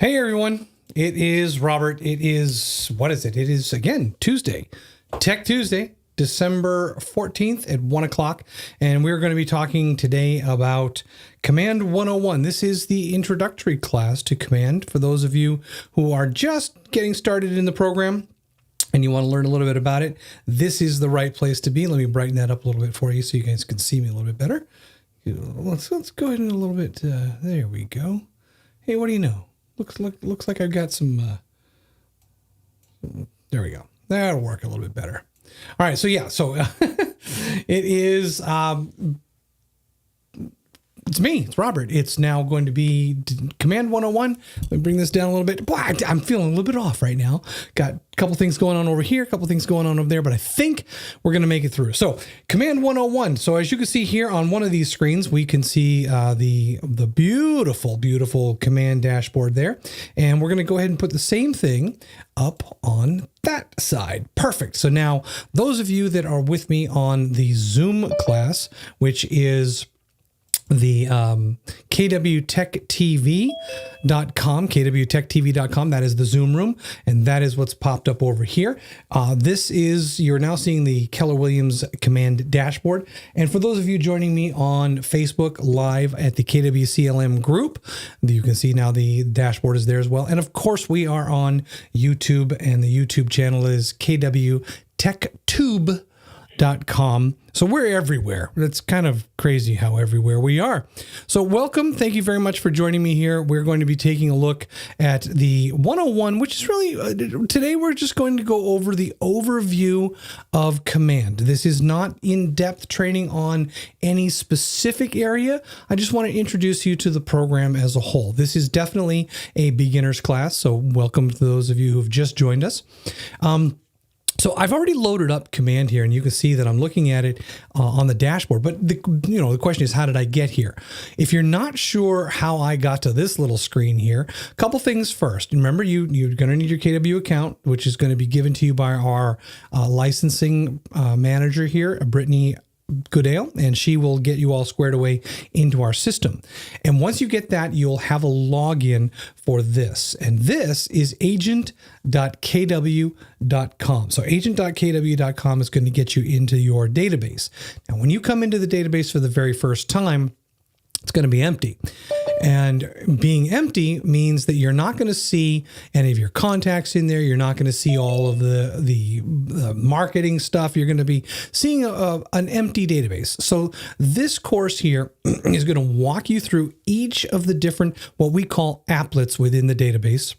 Hey everyone, it is Robert. It is, what is it? It is again Tuesday, Tech Tuesday, December 14th at 1 o'clock. And we're going to be talking today about Command 101. This is the introductory class to Command for those of you who are just getting started in the program and you want to learn a little bit about it. This is the right place to be. Let me brighten that up a little bit for you so you guys can see me a little bit better. Let's go ahead and a little bit. There we go. Hey, what do you know? Looks like I've got some, there we go. That'll work a little bit better. All right. So yeah, it is, it's me, it's Robert. It's now going to be Command 101. Let me bring this down a little bit. Boy, I'm feeling a little bit off right now. Got a couple things going on over here, a couple things going on over there, but I think we're going to make it through. So Command 101. So as you can see here on one of these screens, we can see the beautiful command dashboard there. And we're going to go ahead and put the same thing up on that side. Perfect. So now those of you that are with me on the Zoom class, which is the kwtechtv.com, that is the Zoom room, and that is what's popped up over here. You're now seeing the Keller Williams command dashboard. And for those of you joining me on Facebook live at the KWCLM group, you can see now the dashboard is there as well. And of course we are on YouTube, and the YouTube channel is kwtechtube.com. So we're everywhere. It's kind of crazy how everywhere we are. So welcome. Thank you very much for joining me here. We're going to be taking a look at the 101, which is really, today we're just going to go over the overview of Command. This is not in-depth training on any specific area. I just want to introduce you to the program as a whole. This is definitely a beginner's class. So welcome to those of you who have just joined us. So I've already loaded up Command here, and you can see that I'm looking at it on the dashboard. But the question is, how did I get here? If you're not sure how I got to this little screen here, a couple things first. Remember, you're going to need your KW account, which is going to be given to you by our licensing manager here, Brittany Goodale, and she will get you all squared away into our system. And once you get that, you'll have a login for this. And this is agent.kw.com. So agent.kw.com is going to get you into your database. Now, when you come into the database for the very first time, it's going to be empty. And being empty means that you're not going to see any of your contacts in there. You're not going to see all of the marketing stuff. You're going to be seeing an empty database. So this course here is going to walk you through each of the different, what we call applets within the database.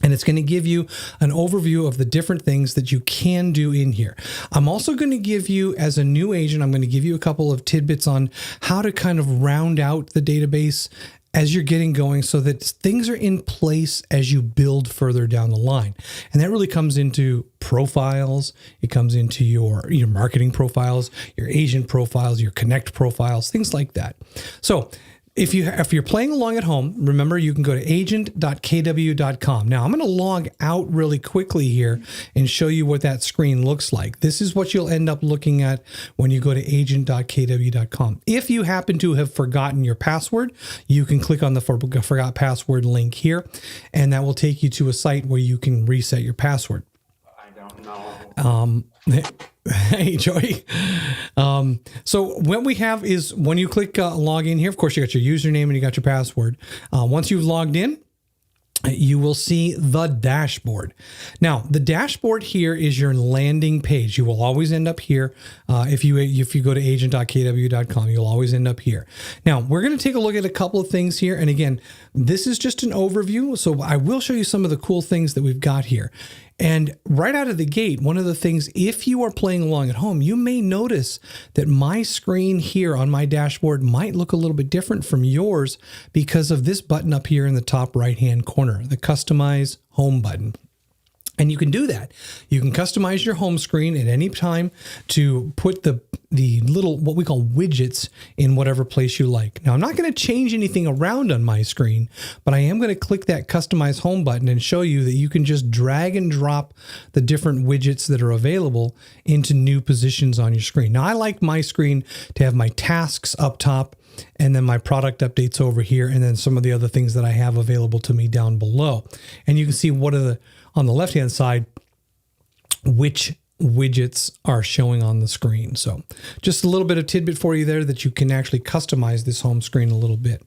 And it's going to give you an overview of the different things that you can do in here. I'm also going to give you, as a new agent, I'm going to give you a couple of tidbits on how to kind of round out the database as you're getting going so that things are in place as you build further down the line. And that really comes into profiles. It comes into your marketing profiles, your agent profiles, your connect profiles, things like that. So if you're playing along at home, remember you can go to agent.kw.com. Now I'm going to log out really quickly here and show you what that screen looks like. This is what you'll end up looking at when you go to agent.kw.com. If you happen to have forgotten your password, you can click on the forgot password link here, and that will take you to a site where you can reset your password. I don't know. Hey, Joey. So what we have is when you click log in here, of course, you got your username and you got your password. Once you've logged in, you will see the dashboard. Now, the dashboard here is your landing page. You will always end up here. If you go to agent.kw.com, you'll always end up here. Now, we're going to take a look at a couple of things here. And again, this is just an overview. So I will show you some of the cool things that we've got here. And right out of the gate, one of the things, if you are playing along at home, you may notice that my screen here on my dashboard might look a little bit different from yours because of this button up here in the top right-hand corner, the Customize Home button. And you can do that. You can customize your home screen at any time to put the little, what we call widgets, in whatever place you like. Now, I'm not going to change anything around on my screen, but I am going to click that Customize Home button and show you that you can just drag and drop the different widgets that are available into new positions on your screen. Now, I like my screen to have my tasks up top and then my product updates over here, and then some of the other things that I have available to me down below. And you can see what are on the left-hand side, which widgets are showing on the screen. So just a little bit of tidbit for you there that you can actually customize this home screen a little bit.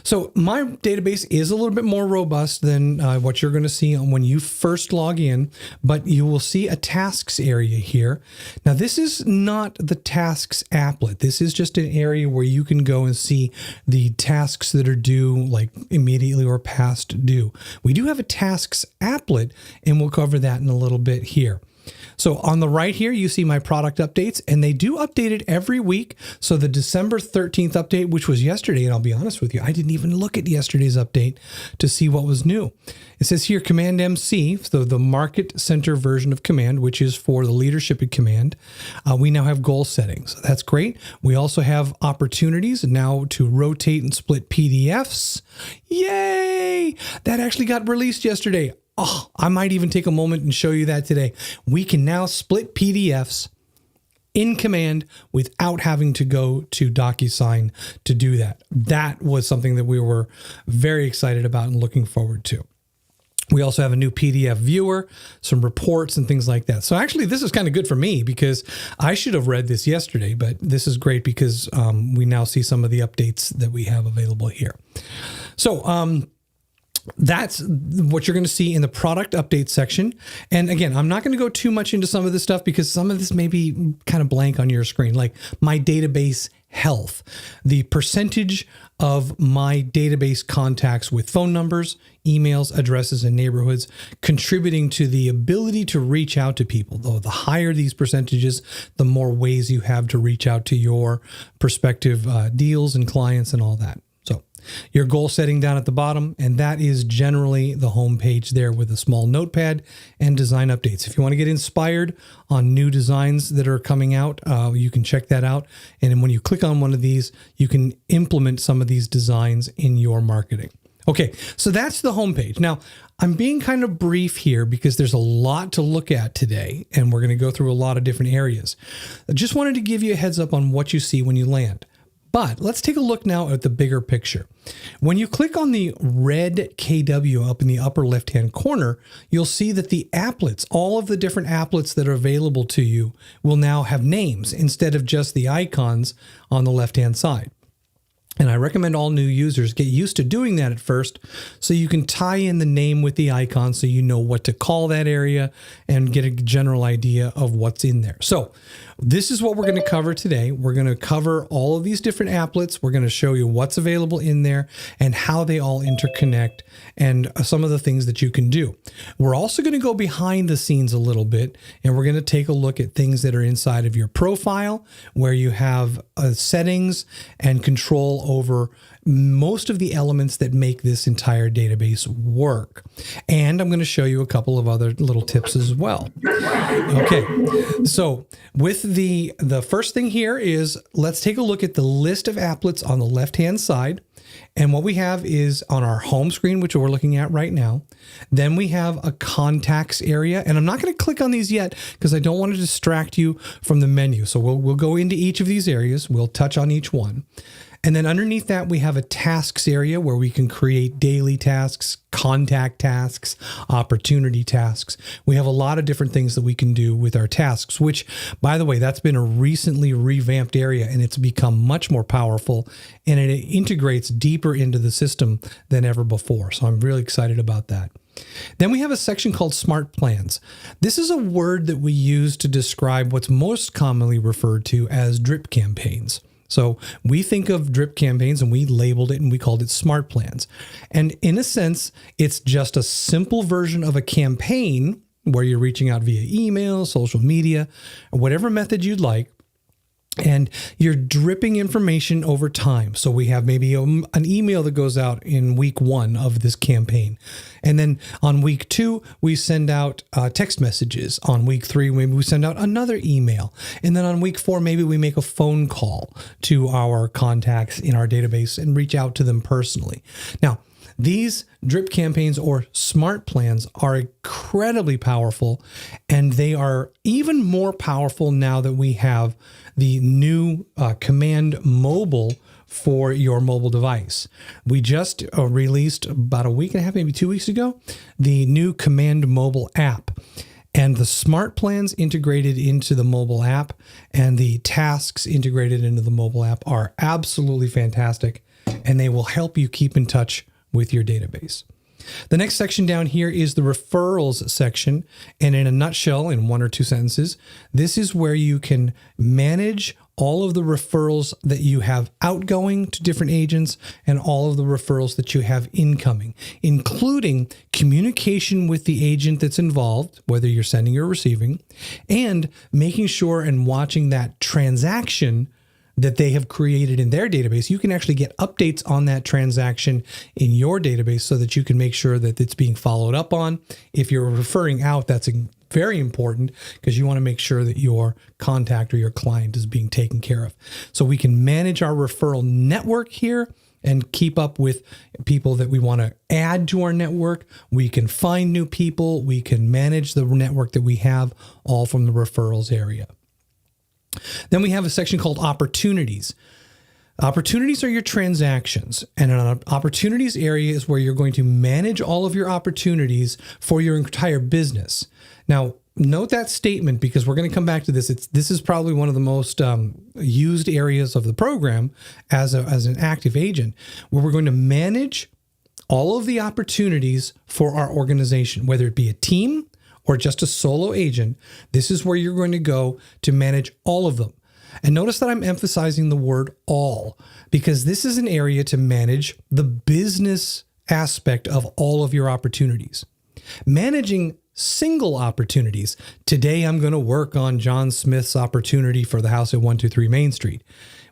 So my database is a little bit more robust than what you're going to see when you first log in, but you will see a tasks area here. Now, this is not the tasks applet. This is just an area where you can go and see the tasks that are due, like immediately or past due. We do have a tasks applet, and we'll cover that in a little bit here. So on the right here, you see my product updates, and they do update it every week. So the December 13th update, which was yesterday, and I'll be honest with you, I didn't even look at yesterday's update to see what was new. It says here Command MC, so the Market Center version of Command, which is for the leadership at Command. We now have goal settings. That's great. We also have opportunities now to rotate and split PDFs. Yay! That actually got released yesterday. Oh, I might even take a moment and show you that today. We can now split PDFs in Command without having to go to DocuSign to do that. That was something that we were very excited about and looking forward to. We also have a new PDF viewer, some reports and things like that. So actually, this is kind of good for me because I should have read this yesterday, but this is great because we now see some of the updates that we have available here. So, that's what you're going to see in the product update section. And again, I'm not going to go too much into some of this stuff because some of this may be kind of blank on your screen, like my database health, the percentage of my database contacts with phone numbers, emails, addresses, and neighborhoods contributing to the ability to reach out to people. Though the higher these percentages, the more ways you have to reach out to your prospective deals and clients and all that. So your goal setting down at the bottom, and that is generally the home page there with a small notepad and design updates. If you want to get inspired on new designs that are coming out, you can check that out. And then when you click on one of these, you can implement some of these designs in your marketing. Okay, so that's the homepage. Now, I'm being kind of brief here because there's a lot to look at today, and we're going to go through a lot of different areas. I just wanted to give you a heads up on what you see when you land. But let's take a look now at the bigger picture. When you click on the red KW up in the upper left-hand corner, you'll see that the applets, all of the different applets that are available to you, will now have names instead of just the icons on the left-hand side. And I recommend all new users get used to doing that at first so you can tie in the name with the icon so you know what to call that area and get a general idea of what's in there. So this is what we're going to cover today. We're going to cover all of these different applets. We're going to show you what's available in there and how they all interconnect and some of the things that you can do. We're also going to go behind the scenes a little bit, and we're going to take a look at things that are inside of your profile where you have settings and control over most of the elements that make this entire database work. And I'm going to show you a couple of other little tips as well. Okay, so with the first thing here is let's take a look at the list of applets on the left-hand side. And what we have is on our home screen, which we're looking at right now. Then we have a contacts area. And I'm not going to click on these yet because I don't want to distract you from the menu. So we'll go into each of these areas. We'll touch on each one. And then underneath that, we have a tasks area where we can create daily tasks, contact tasks, opportunity tasks. We have a lot of different things that we can do with our tasks, which, by the way, that's been a recently revamped area, and it's become much more powerful, and it integrates deeper into the system than ever before. So I'm really excited about that. Then we have a section called Smart Plans. This is a word that we use to describe what's most commonly referred to as drip campaigns. So we think of drip campaigns and we labeled it and we called it Smart Plans. And in a sense, it's just a simple version of a campaign where you're reaching out via email, social media, or whatever method you'd like. And you're dripping information over time. So we have maybe an email that goes out in week 1 of this campaign. And then on week 2, we send out text messages. On week 3, maybe we send out another email. And then on week 4, maybe we make a phone call to our contacts in our database and reach out to them personally. Now, These drip campaigns or smart plans are incredibly powerful, and they are even more powerful now that we have the new Command Mobile for your mobile device. We just released about a week and a half, maybe 2 weeks ago, the new Command Mobile app. And the smart plans integrated into the mobile app and the tasks integrated into the mobile app are absolutely fantastic, and they will help you keep in touch with your database. The next section down here is the referrals section. And in a nutshell, in 1 or 2 sentences, this is where you can manage all of the referrals that you have outgoing to different agents and all of the referrals that you have incoming, including communication with the agent that's involved, whether you're sending or receiving, and making sure and watching that transaction that they have created in their database. You can actually get updates on that transaction in your database so that you can make sure that it's being followed up on. If you're referring out, that's very important because you want to make sure that your contact or your client is being taken care of. So we can manage our referral network here and keep up with people that we want to add to our network. We can find new people. We can manage the network that we have, all from the referrals area. Then we have a section called opportunities. Opportunities are your transactions, and an opportunities area is where you're going to manage all of your opportunities for your entire business. Now, note that statement because we're going to come back to this. This is probably one of the most used areas of the program as an active agent, where we're going to manage all of the opportunities for our organization, whether it be a team or just a solo agent. This is where you're going to go to manage all of them. And notice that I'm emphasizing the word all, because this is an area to manage the business aspect of all of your opportunities. Managing single opportunities. Today, I'm going to work on John Smith's opportunity for the house at 123 Main Street.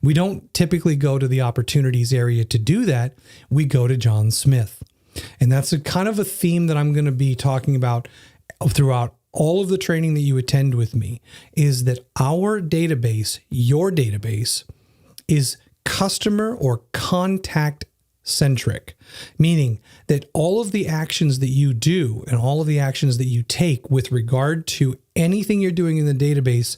We don't typically go to the opportunities area to do that. We go to John Smith. And that's a kind of a theme that I'm going to be talking about throughout all of the training that you attend with me, is that our database, your database, is customer or contact centric, meaning that all of the actions that you do and all of the actions that you take with regard to anything you're doing in the database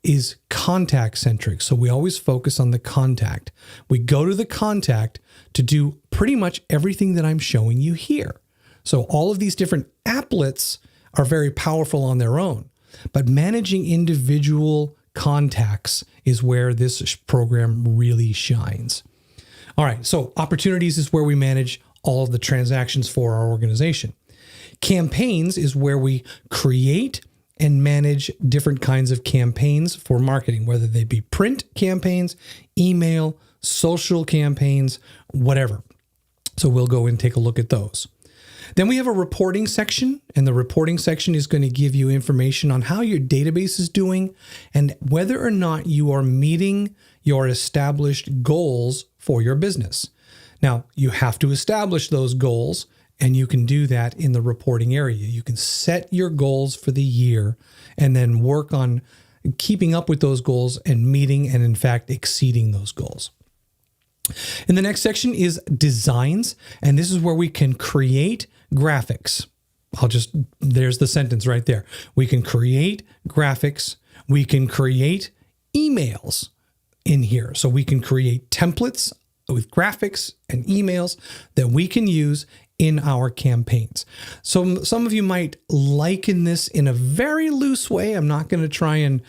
is contact centric. So we always focus on the contact. We go to the contact to do pretty much everything that I'm showing you here. So all of these different applets are very powerful on their own, but managing individual contacts is where this program really shines. All right, so opportunities is where we manage all of the transactions for our organization. Campaigns is where we create and manage different kinds of campaigns for marketing, whether they be print campaigns, email, social campaigns, whatever. So we'll go and take a look at those. Then we have a reporting section, and the reporting section is going to give you information on how your database is doing and whether or not you are meeting your established goals for your business. Now, you have to establish those goals, and you can do that in the reporting area. You can set your goals for the year and then work on keeping up with those goals and meeting and, in fact, exceeding those goals. And the next section is designs, and this is where we can create graphics. There's the sentence right there. We can create graphics. We can create emails in here. So we can create templates with graphics and emails that we can use in our campaigns. So some of you might liken this in a very loose way. I'm not going to try and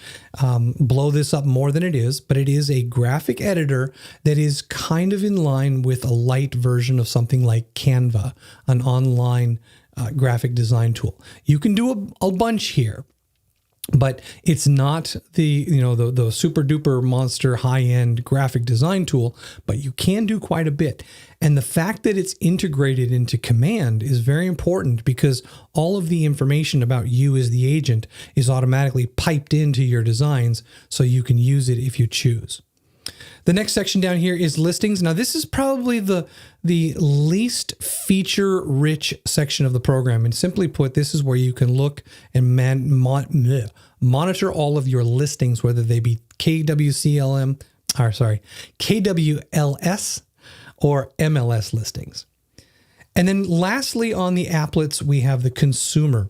blow this up more than it is, but it is a graphic editor that is kind of in line with a light version of something like Canva, an online graphic design tool. You can do a bunch here, but it's not the super duper monster high-end graphic design tool, but you can do quite a bit. And the fact that it's integrated into Command is very important because all of the information about you as the agent is automatically piped into your designs so you can use it if you choose. The next section down here is listings. Now, this is probably the least feature-rich section of the program. And simply put, this is where you can look and monitor all of your listings, whether they be KWLS or MLS listings. And then lastly, on the applets, we have the consumer.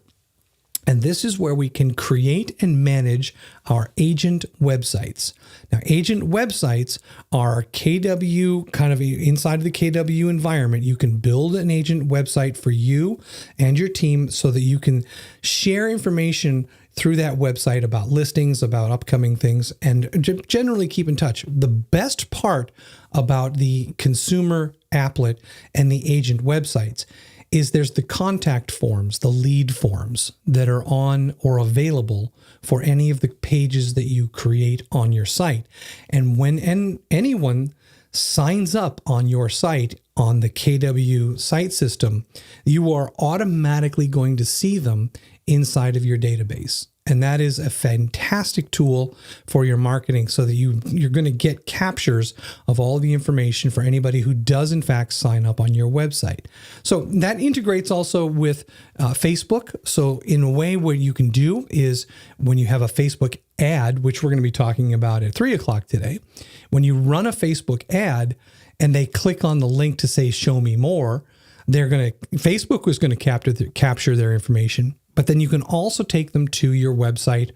And this is where we can create and manage our agent websites. Now, agent websites are KW, kind of inside of the KW environment. You can build an agent website for you and your team so that you can share information through that website about listings, about upcoming things, and generally keep in touch. The best part about the consumer applet and the agent websites is there's the contact forms, the lead forms that are on or available for any of the pages that you create on your site. And when anyone signs up on your site on the KW site system, you are automatically going to see them inside of your database. And that is a fantastic tool for your marketing so that you're going to get captures of all the information for anybody who does in fact sign up on your website. So that integrates also with Facebook. So in a way, what you can do is when you have a Facebook ad, which we're going to be talking about at 3:00 today, when you run a Facebook ad and they click on the link to say, show me more, Facebook was going to capture their information. But then you can also take them to your website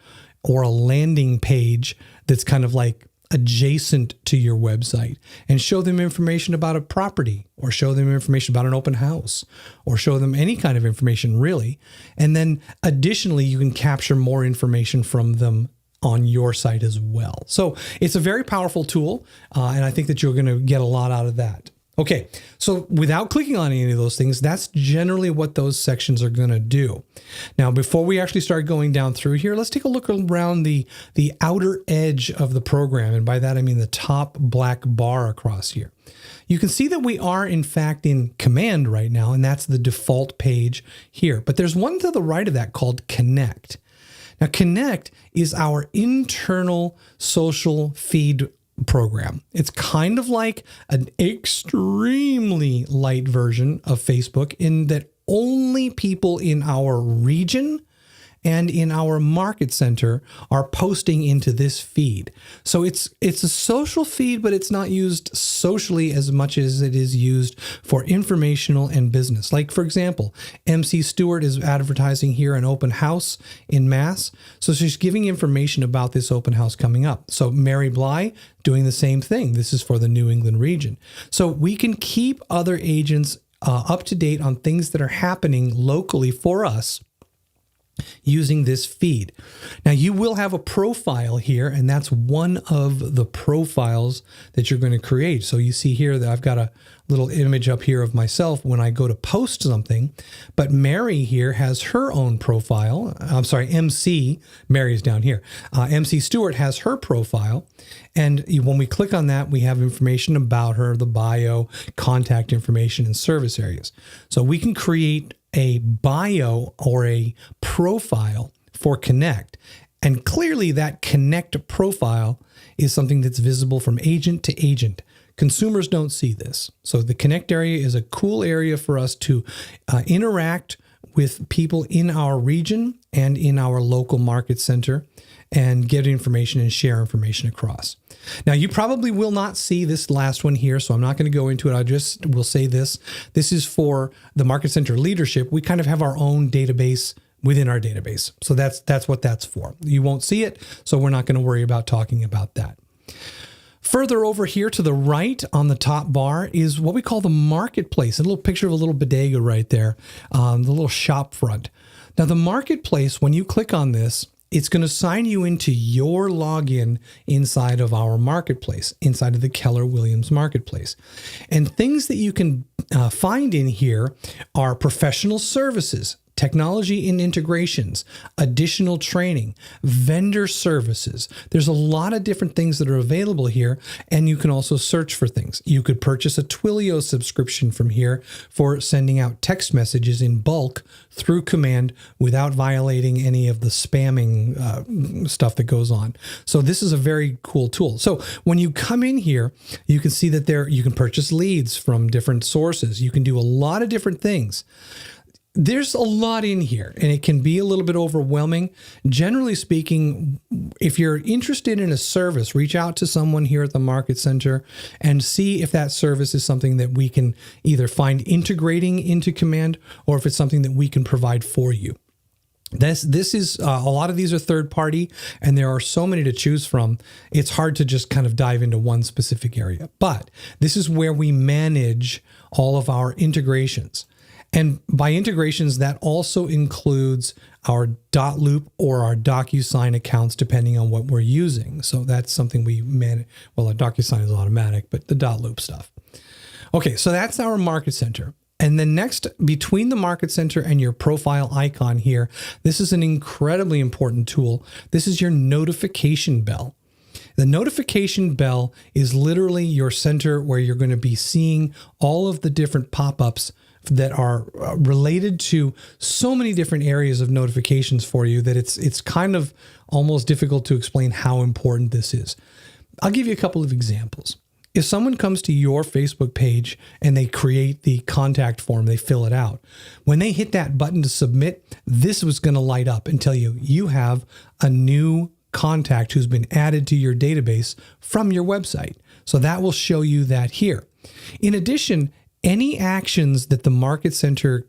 or a landing page that's kind of like adjacent to your website and show them information about a property or show them information about an open house or show them any kind of information really. And then additionally, you can capture more information from them on your site as well. So it's a very powerful tool. And I think that you're going to get a lot out of that. Okay, so without clicking on any of those things, that's generally what those sections are going to do. Now, before we actually start going down through here, let's take a look around the outer edge of the program. And by that, I mean the top black bar across here. You can see that we are, in fact, in command right now, and that's the default page here. But there's one to the right of that called Connect. Now, Connect is our internal social feed program. It's kind of like an extremely light version of Facebook in that only people in our region and in our market center are posting into this feed. So it's a social feed, but it's not used socially as much as it is used for informational and business. Like, for example, MC Stewart is advertising here an open house in Mass. So she's giving information about this open house coming up. So Mary Bly doing the same thing. This is for the New England region. So we can keep other agents up to date on things that are happening locally for us using this feed. Now, you will have a profile here, and that's one of the profiles that you're going to create. So you see here that I've got a little image up here of myself when I go to post something, but Mary here has her own profile. I'm sorry, MC, Mary's down here. MC Stewart has her profile, and when we click on that, we have information about her, the bio, contact information, and service areas. So we can create a bio or a profile for Connect. And clearly that Connect profile is something that's visible from agent to agent. Consumers don't see this. So the Connect area is a cool area for us to interact with people in our region and in our local market center and get information and share information across. Now, you probably will not see this last one here, so I'm not going to go into it. I just will say this. This is for the market center leadership. We kind of have our own database within our database. So that's what that's for. You won't see it, so we're not going to worry about talking about that. Further over here to the right on the top bar is what we call the marketplace. A little picture of a little bodega right there, the little shop front. Now, the marketplace, when you click on this, it's going to sign you into your login inside of our marketplace, inside of the Keller Williams marketplace. And things that you can find in here are professional services, technology and integrations, additional training, vendor services. There's a lot of different things that are available here, and you can also search for things. You could purchase a Twilio subscription from here for sending out text messages in bulk through command without violating any of the spamming stuff that goes on. So this is a very cool tool. So when you come in here, you can see that you can purchase leads from different sources. You can do a lot of different things. there's a lot in here and it can be a little bit overwhelming. Generally speaking, if you're interested in a service, reach out to someone here at the Market Center and see if that service is something that we can either find integrating into Command or if it's something that we can provide for you. This is a lot of these are third party and there are so many to choose from. It's hard to just kind of dive into one specific area, but this is where we manage all of our integrations. And by integrations, that also includes our .loop or our DocuSign accounts, depending on what we're using. So that's something we manage. Well, a DocuSign is automatic, but the .loop stuff. Okay, so that's our Market Center. And then next, between the Market Center and your profile icon here, this is an incredibly important tool. This is your notification bell. The notification bell is literally your center where you're going to be seeing all of the different pop-ups that are related to so many different areas of notifications for you that it's kind of almost difficult to explain how important this is. I'll give you a couple of examples. If someone comes to your Facebook page and they create the contact form, they fill it out. When they hit that button to submit, this was going to light up and tell you you have a new contact who's been added to your database from your website. So that will show you that here. In addition, any actions that the Market Center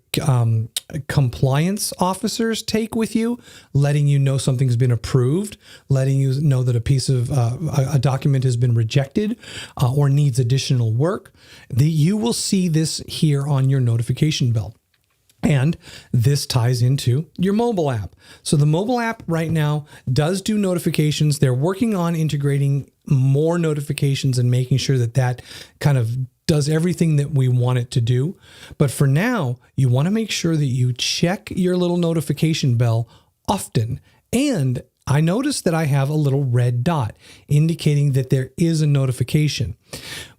compliance officers take with you, letting you know something's been approved, letting you know that a piece of a document has been rejected or needs additional work, you will see this here on your notification bell. And this ties into your mobile app. So the mobile app right now does do notifications. They're working on integrating more notifications and making sure that that kind of does everything that we want it to do. But for now, you want to make sure that you check your little notification bell often. And I noticed that I have a little red dot indicating that there is a notification.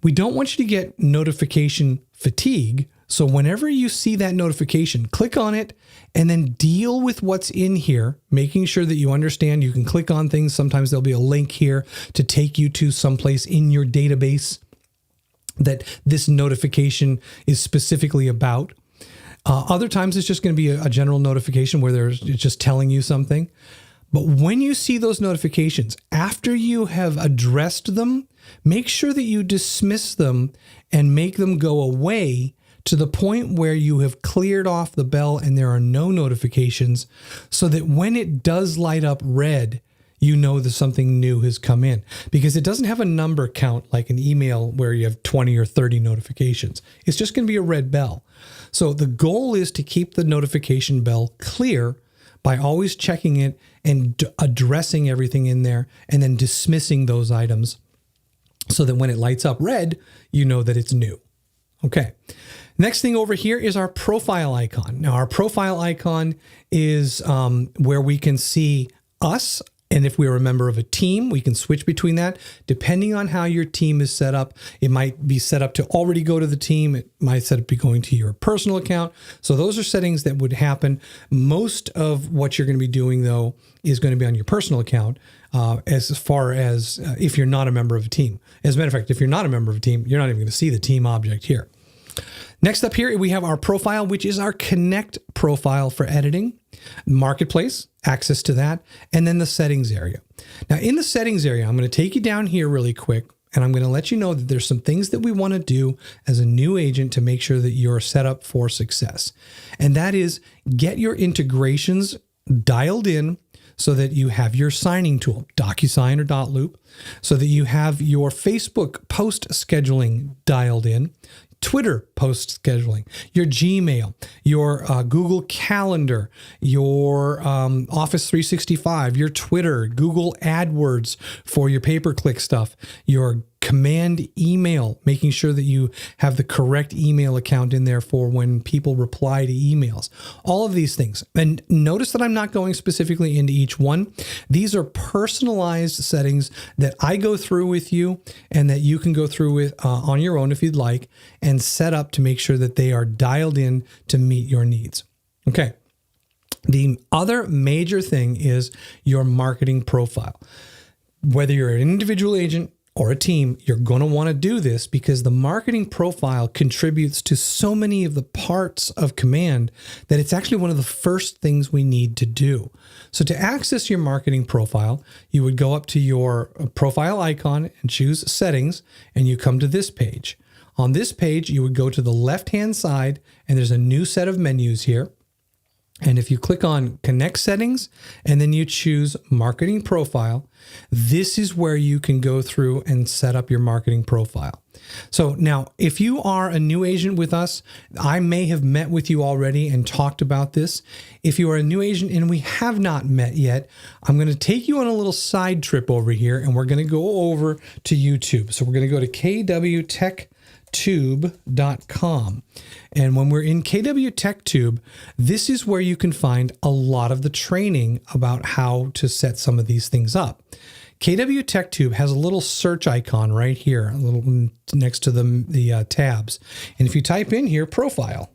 We don't want you to get notification fatigue. So whenever you see that notification, click on it and then deal with what's in here, making sure that you understand you can click on things. Sometimes there'll be a link here to take you to someplace in your database that this notification is specifically about. Other times it's just going to be a general notification where it's just telling you something. But when you see those notifications, after you have addressed them, make sure that you dismiss them and make them go away to the point where you have cleared off the bell and there are no notifications, so that when it does light up red, you know that something new has come in, because it doesn't have a number count like an email where you have 20 or 30 notifications. It's just going to be a red bell. So the goal is to keep the notification bell clear by always checking it and addressing everything in there and then dismissing those items so that when it lights up red, you know that it's new. Okay. Next thing over here is our profile icon. Now, our profile icon is where we can see us. And if we're a member of a team, we can switch between that. Depending on how your team is set up, it might be set up to already go to the team. It might set up to be going to your personal account. So those are settings that would happen. Most of what you're going to be doing, though, is going to be on your personal account as far as if you're not a member of a team. As a matter of fact, if you're not a member of a team, you're not even going to see the team object here. Next up here, we have our profile, which is our Connect profile for editing, Marketplace, access to that, and then the settings area. Now, in the settings area, I'm going to take you down here really quick, and I'm going to let you know that there's some things that we want to do as a new agent to make sure that you're set up for success. And that is get your integrations dialed in so that you have your signing tool, DocuSign or .loop, so that you have your Facebook post scheduling dialed in, Twitter post scheduling, your Gmail, your Google Calendar, your Office 365, your Twitter, Google AdWords for your pay-per-click stuff, your command email, making sure that you have the correct email account in there for when people reply to emails, all of these things. And notice that I'm not going specifically into each one. These are personalized settings that I go through with you and that you can go through with on your own if you'd like and set up to make sure that they are dialed in to meet your needs. Okay. The other major thing is your marketing profile. Whether you're an individual agent or a team, you're going to want to do this because the marketing profile contributes to so many of the parts of Command that it's actually one of the first things we need to do. So to access your marketing profile, you would go up to your profile icon and choose Settings, and you come to this page. On this page, you would go to the left-hand side, and there's a new set of menus here. And if you click on Connect Settings and then you choose Marketing Profile, this is where you can go through and set up your marketing profile. So now, if you are a new agent with us, I may have met with you already and talked about this. If you are a new agent and we have not met yet, I'm going to take you on a little side trip over here, and we're going to go over to YouTube. So we're going to go to kwtechtube.com. And when we're in KW TechTube, this is where you can find a lot of the training about how to set some of these things up. KW TechTube has a little search icon right here, a little next to the tabs. And if you type in here, profile,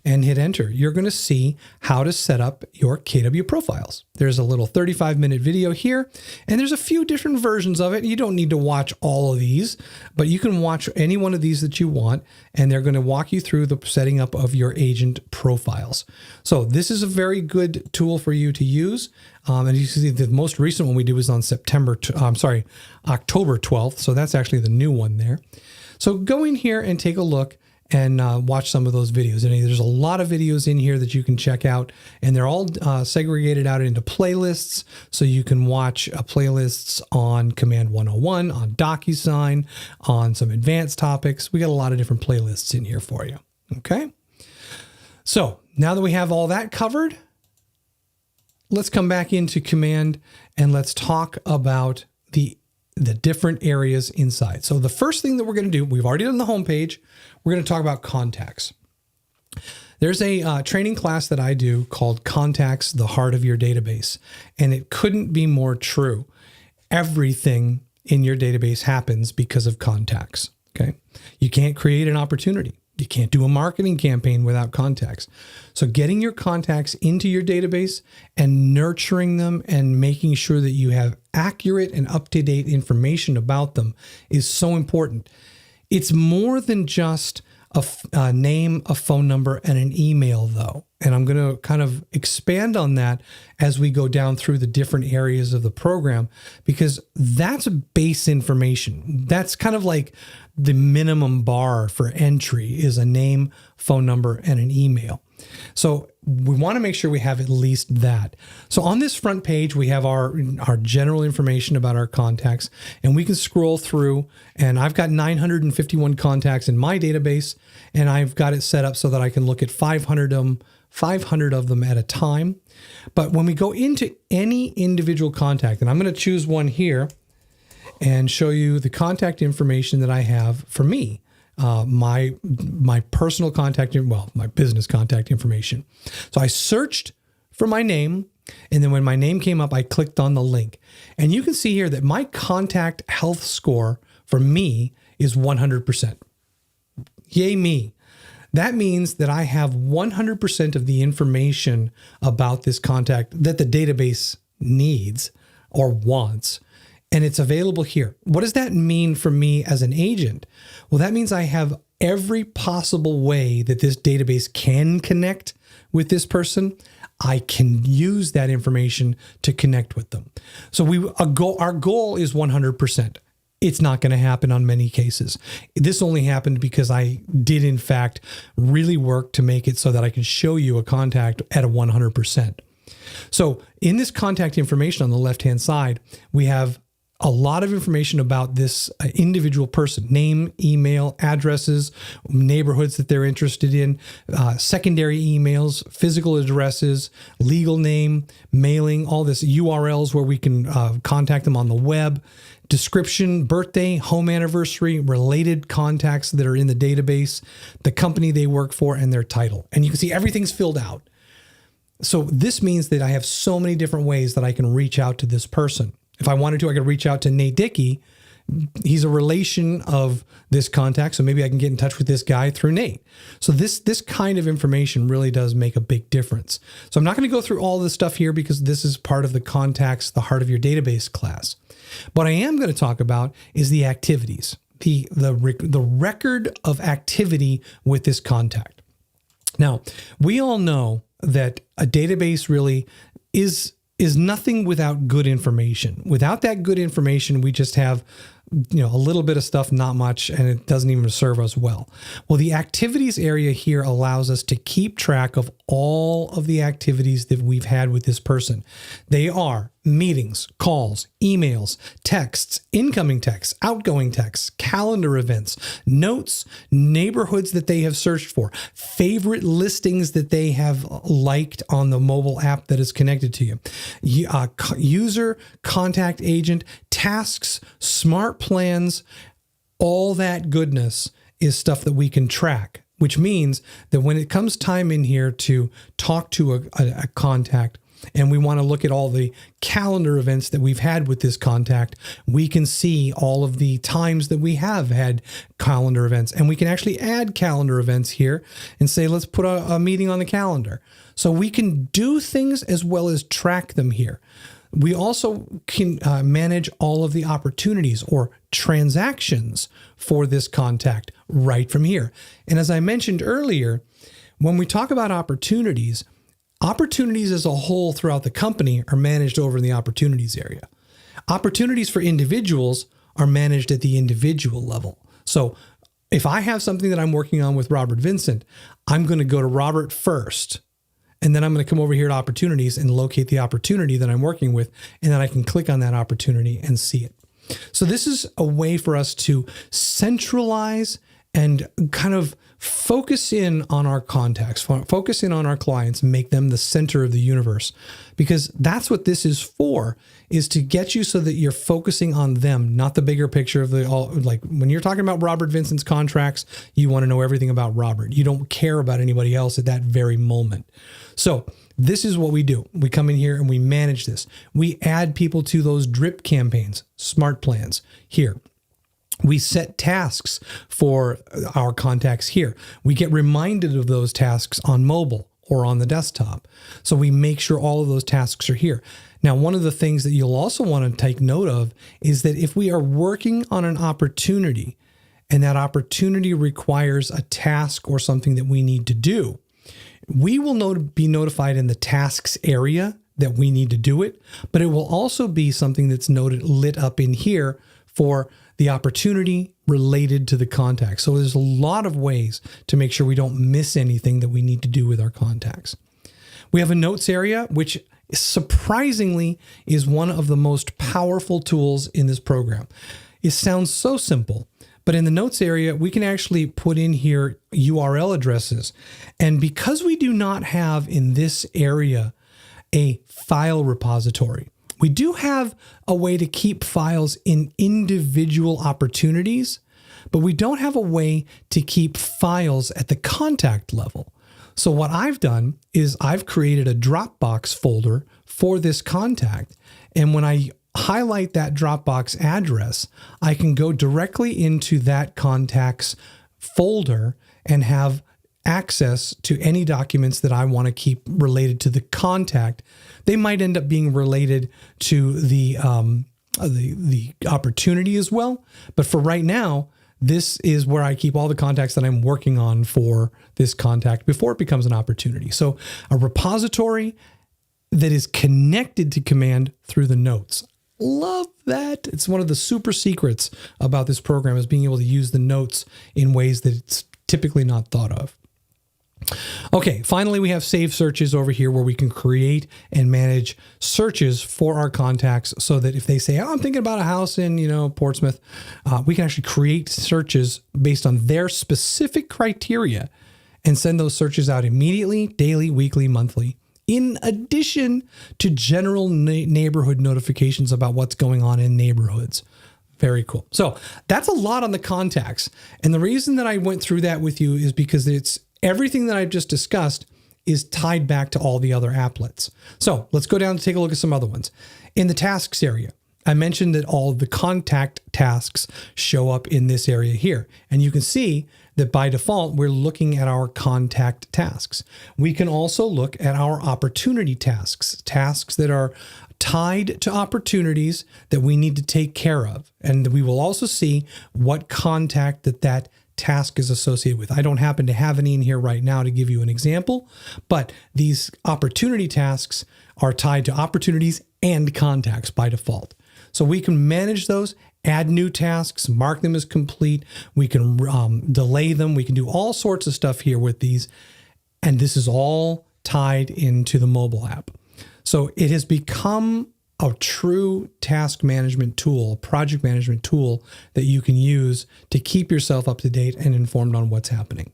and hit enter, you're going to see how to set up your KW profiles. There's a little 35-minute video here, and there's a few different versions of it. You don't need to watch all of these, but you can watch any one of these that you want, and they're going to walk you through the setting up of your agent profiles. So this is a very good tool for you to use. And you can see the most recent one we did was on October 12th. So that's actually the new one there. So go in here and take a look and watch some of those videos. And there's a lot of videos in here that you can check out, and they're all segregated out into playlists. So you can watch playlists on Command 101, on DocuSign, on some advanced topics. We got a lot of different playlists in here for you. Okay. So now that we have all that covered, let's come back into Command and let's talk about the different areas inside. So the first thing that we're going to do, we've already done the home page. We're going to talk about contacts. There's a training class that I do called Contacts, the Heart of Your Database. And it couldn't be more true. Everything in your database happens because of contacts. Okay. You can't create an opportunity. You can't do a marketing campaign without contacts. So getting your contacts into your database and nurturing them and making sure that you have accurate and up-to-date information about them is so important. It's more than just a name, a phone number, and an email, though. And I'm going to kind of expand on that as we go down through the different areas of the program, because that's base information. That's kind of like the minimum bar for entry is a name, phone number, and an email. So we want to make sure we have at least that. So on this front page, we have our general information about our contacts, and we can scroll through, and I've got 951 contacts in my database, and I've got it set up so that I can look at 500 of them at a time. But when we go into any individual contact, and I'm going to choose one here and show you the contact information that I have for me. My personal contact, my business contact information. So I searched for my name, and then when my name came up, I clicked on the link. And you can see here that my contact health score for me is 100%. Yay me. That means that I have 100% of the information about this contact that the database needs or wants. And it's available here. What does that mean for me as an agent? Well, that means I have every possible way that this database can connect with this person. I can use that information to connect with them. So our goal is 100%. It's not going to happen on many cases. This only happened because I did, in fact, really work to make it so that I can show you a contact at a 100%. So in this contact information on the left-hand side, we have a lot of information about this individual person: name, email, addresses, neighborhoods that they're interested in, secondary emails, physical addresses, legal name, mailing, all this, URLs where we can contact them on the web, description, birthday, home anniversary, related contacts that are in the database, the company they work for, and their title. And you can see everything's filled out. So this means that I have so many different ways that I can reach out to this person. If I wanted to, I could reach out to Nate Dickey, he's a relation of this contact. So maybe I can get in touch with this guy through Nate. So this kind of information really does make a big difference. So I'm not going to go through all this stuff here because this is part of the contacts, the heart of your database class. What I am going to talk about is the activities, the record of activity with this contact. Now, we all know that a database really is nothing without good information. Without that good information, we just have a little bit of stuff, not much, and it doesn't even serve us well. Well, the activities area here allows us to keep track of all of the activities that we've had with this person. They are meetings, calls, emails, texts, incoming texts, outgoing texts, calendar events, notes, neighborhoods that they have searched for, favorite listings that they have liked on the mobile app that is connected to you, user, contact agent, tasks, smart plans, all that goodness is stuff that we can track, which means that when it comes time in here to talk to a contact, and we want to look at all the calendar events that we've had with this contact, we can see all of the times that we have had calendar events. And we can actually add calendar events here and say, let's put a meeting on the calendar. So we can do things as well as track them here. We also can manage all of the opportunities or transactions for this contact right from here. And as I mentioned earlier, when we talk about opportunities as a whole throughout the company are managed over in the opportunities area. Opportunities for individuals are managed at the individual level. So if I have something that I'm working on with Robert Vincent, I'm going to go to Robert first, and then I'm going to come over here to opportunities and locate the opportunity that I'm working with, and then I can click on that opportunity and see it. So this is a way for us to centralize and kind of focus in on our contacts, focus in on our clients, make them the center of the universe, because that's what this is for, is to get you so that you're focusing on them, not the bigger picture of like when you're talking about Robert Vincent's contracts, you want to know everything about Robert. You don't care about anybody else at that very moment. So this is what we do. We come in here and we manage this. We add people to those drip campaigns, smart plans here. We set tasks for our contacts here. We get reminded of those tasks on mobile or on the desktop. So we make sure all of those tasks are here. Now, one of the things that you'll also want to take note of is that if we are working on an opportunity and that opportunity requires a task or something that we need to do, we will be notified in the tasks area that we need to do it, but it will also be something that's lit up in here for the opportunity related to the contact. So there's a lot of ways to make sure we don't miss anything that we need to do with our contacts. We have a notes area, which surprisingly is one of the most powerful tools in this program. It sounds so simple, but in the notes area, we can actually put in here URL addresses. And because we do not have in this area a file repository, we do have a way to keep files in individual opportunities, but we don't have a way to keep files at the contact level. So what I've done is I've created a Dropbox folder for this contact. And when I highlight that Dropbox address, I can go directly into that contact's folder and have access to any documents that I want to keep related to the contact. They might end up being related to the opportunity as well. But for right now, this is where I keep all the contacts that I'm working on for this contact before it becomes an opportunity. So a repository that is connected to command through the notes. Love that. It's one of the super secrets about this program, is being able to use the notes in ways that it's typically not thought of. Okay, finally, we have save searches over here where we can create and manage searches for our contacts so that if they say, oh, I'm thinking about a house in, Portsmouth, we can actually create searches based on their specific criteria and send those searches out immediately, daily, weekly, monthly, in addition to general neighborhood notifications about what's going on in neighborhoods. Very cool. So that's a lot on the contacts. And the reason that I went through that with you is because it's everything that I've just discussed is tied back to all the other applets. So let's go down and take a look at some other ones. In the tasks area, I mentioned that all of the contact tasks show up in this area here. And you can see that by default, we're looking at our contact tasks. We can also look at our opportunity tasks, tasks that are tied to opportunities that we need to take care of. And we will also see what contact that task is associated with. I don't happen to have any in here right now to give you an example, but these opportunity tasks are tied to opportunities and contacts by default. So we can manage those, add new tasks, mark them as complete. We can delay them. We can do all sorts of stuff here with these. And this is all tied into the mobile app. So it has become a true task management tool, project management tool that you can use to keep yourself up to date and informed on what's happening.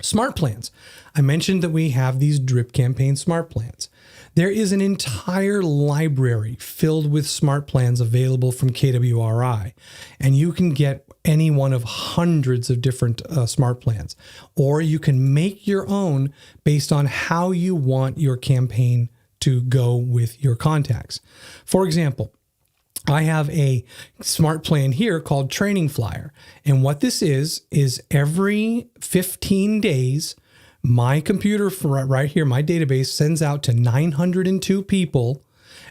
Smart plans. I mentioned that we have these drip campaign smart plans. There is an entire library filled with smart plans available from KWRI, and you can get any one of hundreds of different smart plans, or you can make your own based on how you want your campaign to go with your contacts. For example, I have a smart plan here called Training Flyer. And what this is every 15 days, my computer right here, my database sends out to 902 people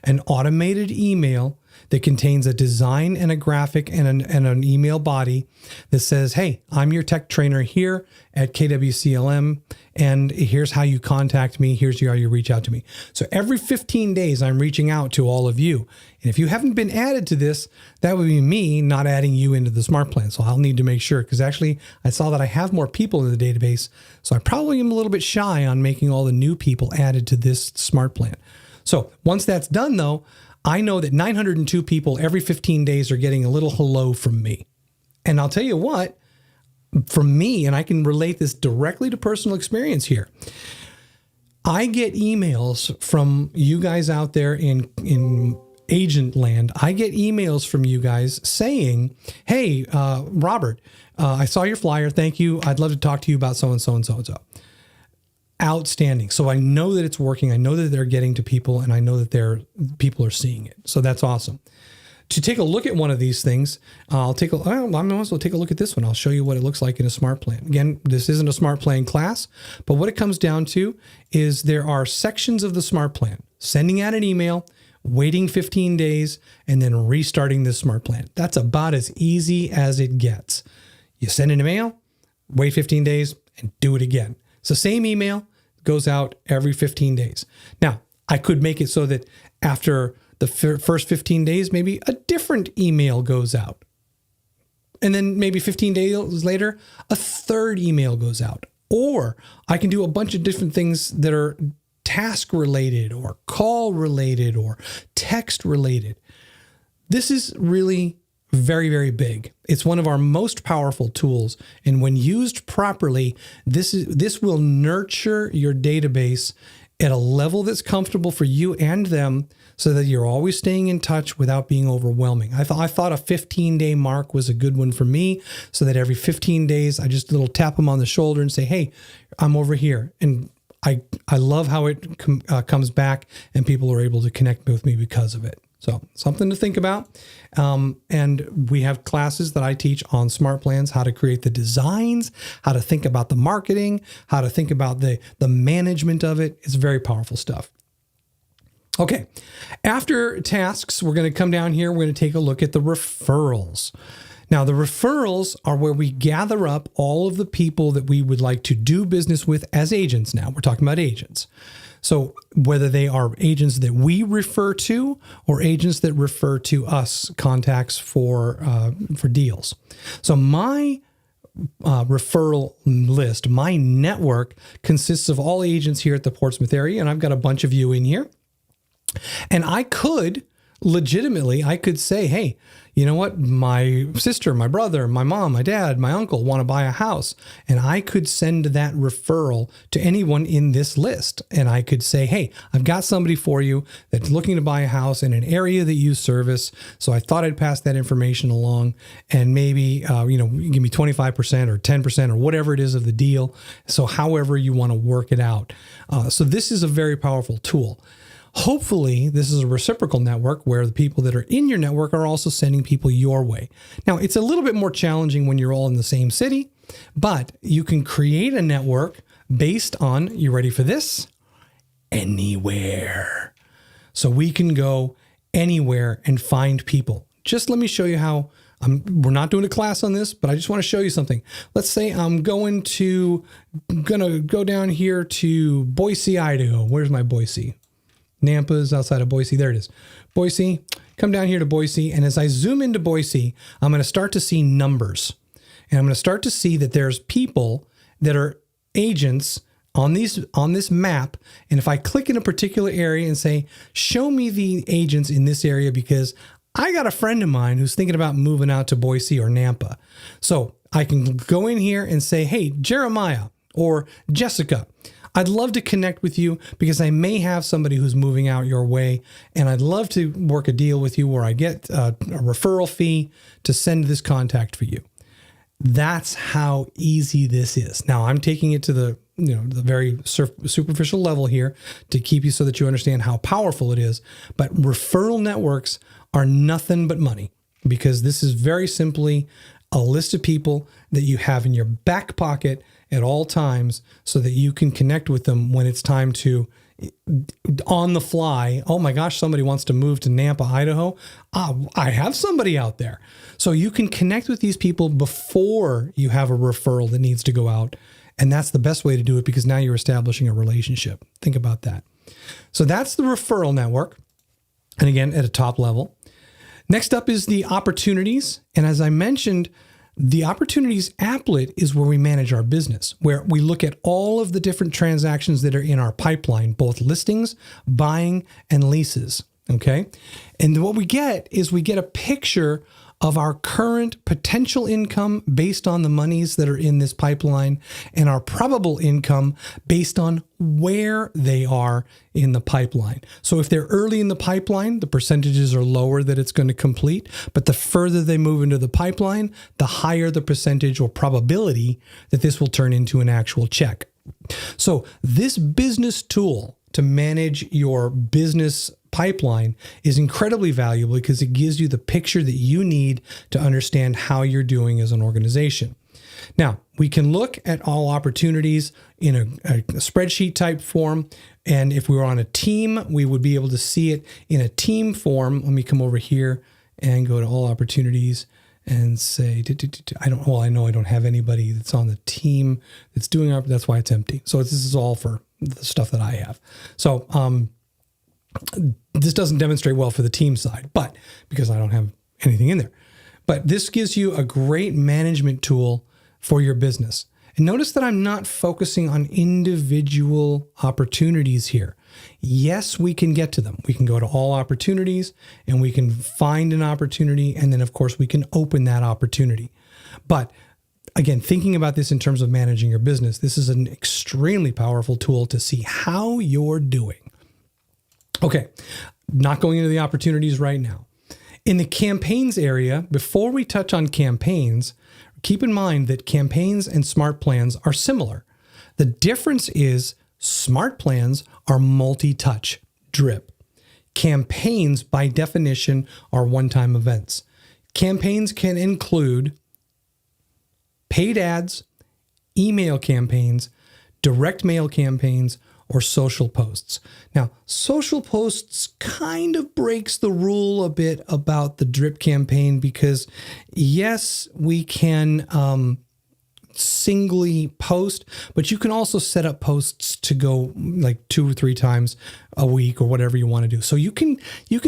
an automated email that contains a design and a graphic and an email body that says, hey, I'm your tech trainer here at KWCLM, and here's how you contact me. Here's how you reach out to me. So every 15 days, I'm reaching out to all of you. And if you haven't been added to this, that would be me not adding you into the smart plan. So I'll need to make sure, because actually I saw that I have more people in the database. So I probably am a little bit shy on making all the new people added to this smart plan. So once that's done, though, I know that 902 people every 15 days are getting a little hello from me. And I'll tell you what, from me, and I can relate this directly to personal experience here, I get emails from you guys out there in agent land. I get emails from you guys saying, hey, Robert, I saw your flyer. Thank you. I'd love to talk to you about so-and-so and so-and-so. Outstanding. So I know that it's working. I know that they're getting to people, and I know that people are seeing it. So that's awesome. To take a look at one of these things, I might as well take a look at this one. I'll show you what it looks like in a smart plan. Again, this isn't a smart plan class, but what it comes down to is there are sections of the smart plan: sending out an email, waiting 15 days, and then restarting this smart plan. That's about as easy as it gets. You send an email, wait 15 days, and do it again. It's the same email, goes out every 15 days. Now, I could make it so that after the first 15 days, maybe a different email goes out. And then maybe 15 days later, a third email goes out. Or I can do a bunch of different things that are task related or call related or text related. This is really very, very big. It's one of our most powerful tools. And when used properly, this will nurture your database at a level that's comfortable for you and them, so that you're always staying in touch without being overwhelming. I thought a 15-day mark was a good one for me, so that every 15 days, I just tap them on the shoulder and say, hey, I'm over here. And I love how it comes back, and people are able to connect with me because of it. So something to think about. And we have classes that I teach on smart plans, how to create the designs, how to think about the marketing, how to think about the management of it. It's very powerful stuff. Okay. After tasks, we're going to come down here. We're going to take a look at the referrals. Now, the referrals are where we gather up all of the people that we would like to do business with as agents. Now, we're talking about agents. So whether they are agents that we refer to or agents that refer to us, contacts for deals. So my referral list, my network, consists of all agents here at the Portsmouth area, and I've got a bunch of you in here. And I could say, hey, you know what? My sister, my brother, my mom, my dad, my uncle want to buy a house. And I could send that referral to anyone in this list. And I could say, hey, I've got somebody for you that's looking to buy a house in an area that you service. So I thought I'd pass that information along, and maybe, give me 25% or 10% or whatever it is of the deal. So however you want to work it out. So this is a very powerful tool. Hopefully, this is a reciprocal network where the people that are in your network are also sending people your way. Now, it's a little bit more challenging when you're all in the same city, but you can create a network based on, you ready for this? Anywhere. So we can go anywhere and find people. Just let me show you how. We're not doing a class on this, but I just want to show you something. Let's say I'm gonna go down here to Boise, Idaho. Where's my Boise? Nampa's outside of Boise. There it is. Boise, come down here to Boise. And as I zoom into Boise, I'm going to start to see numbers. And I'm going to start to see that there's people that are agents on this map. And if I click in a particular area and say, show me the agents in this area, because I got a friend of mine who's thinking about moving out to Boise or Nampa. So I can go in here and say, hey, Jeremiah or Jessica, I'd love to connect with you because I may have somebody who's moving out your way, and I'd love to work a deal with you where I get a referral fee to send this contact for you. That's how easy this is. Now, I'm taking it to the very superficial level here to keep you so that you understand how powerful it is. But referral networks are nothing but money, because this is very simply a list of people that you have in your back pocket at all times so that you can connect with them when it's time to, on the fly, oh my gosh, somebody wants to move to Nampa, Idaho. I have somebody out there. So you can connect with these people before you have a referral that needs to go out. And that's the best way to do it, because now you're establishing a relationship. Think about that. So that's the referral network. And again, at a top level. Next up is the opportunities. And as I mentioned, the opportunities applet is where we manage our business, where we look at all of the different transactions that are in our pipeline, both listings, buying, and leases. Okay. And what we get is we get a picture of our current potential income based on the monies that are in this pipeline, and our probable income based on where they are in the pipeline. So if they're early in the pipeline, the percentages are lower that it's going to complete, but the further they move into the pipeline, the higher the percentage or probability that this will turn into an actual check. So this business tool to manage your business pipeline is incredibly valuable because it gives you the picture that you need to understand how you're doing as an organization. Now, we can look at all opportunities in a spreadsheet type form. And if we were on a team, we would be able to see it in a team form. Let me come over here and go to all opportunities and say, I know I don't have anybody that's on the team that's doing it. That's why it's empty. So this is all for the stuff that I have. So, this doesn't demonstrate well for the team side, but because I don't have anything in there. But this gives you a great management tool for your business. And notice that I'm not focusing on individual opportunities here. Yes, we can get to them. We can go to all opportunities and we can find an opportunity. And then of course we can open that opportunity. But again, thinking about this in terms of managing your business, this is an extremely powerful tool to see how you're doing. Okay, not going into the opportunities right now. In the campaigns area, before we touch on campaigns, keep in mind that campaigns and smart plans are similar. The difference is smart plans are multi-touch, drip. Campaigns, by definition, are one-time events. Campaigns can include paid ads, email campaigns, direct mail campaigns, or social posts. Now, social posts kind of breaks the rule a bit about the drip campaign because yes, we can singly post, but you can also set up posts to go like 2 or 3 times a week or whatever you want to do. So you can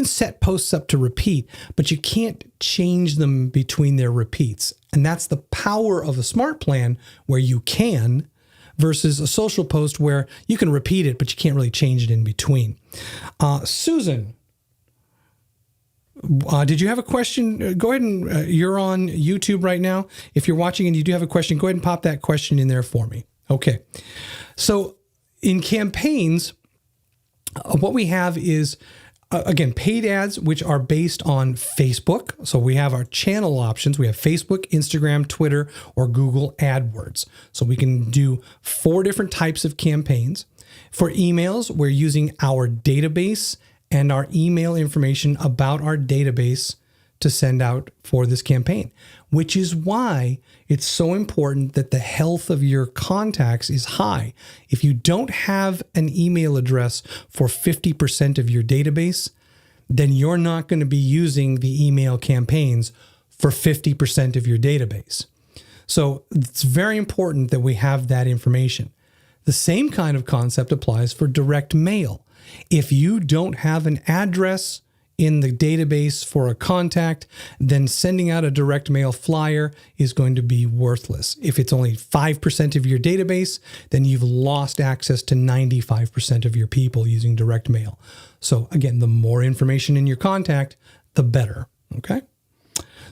set posts up to repeat, but you can't change them between their repeats. And that's the power of a smart plan where you can, versus a social post where you can repeat it, but you can't really change it in between. Susan, did you have a question? Go ahead and you're on YouTube right now. If you're watching and you do have a question, go ahead and pop that question in there for me. Okay. So in campaigns, what we have is, again, paid ads, which are based on Facebook. So we have our channel options. We have Facebook, Instagram, Twitter, or Google AdWords. So we can do 4 different types of campaigns. For emails, we're using our database and our email information about our database to send out for this campaign, which is why it's so important that the health of your contacts is high. If you don't have an email address for 50% of your database, then you're not going to be using the email campaigns for 50% of your database. So it's very important that we have that information. The same kind of concept applies for direct mail. If you don't have an address in the database for a contact, then sending out a direct mail flyer is going to be worthless. If it's only 5% of your database, then you've lost access to 95% of your people using direct mail. So again, the more information in your contact, the better, okay?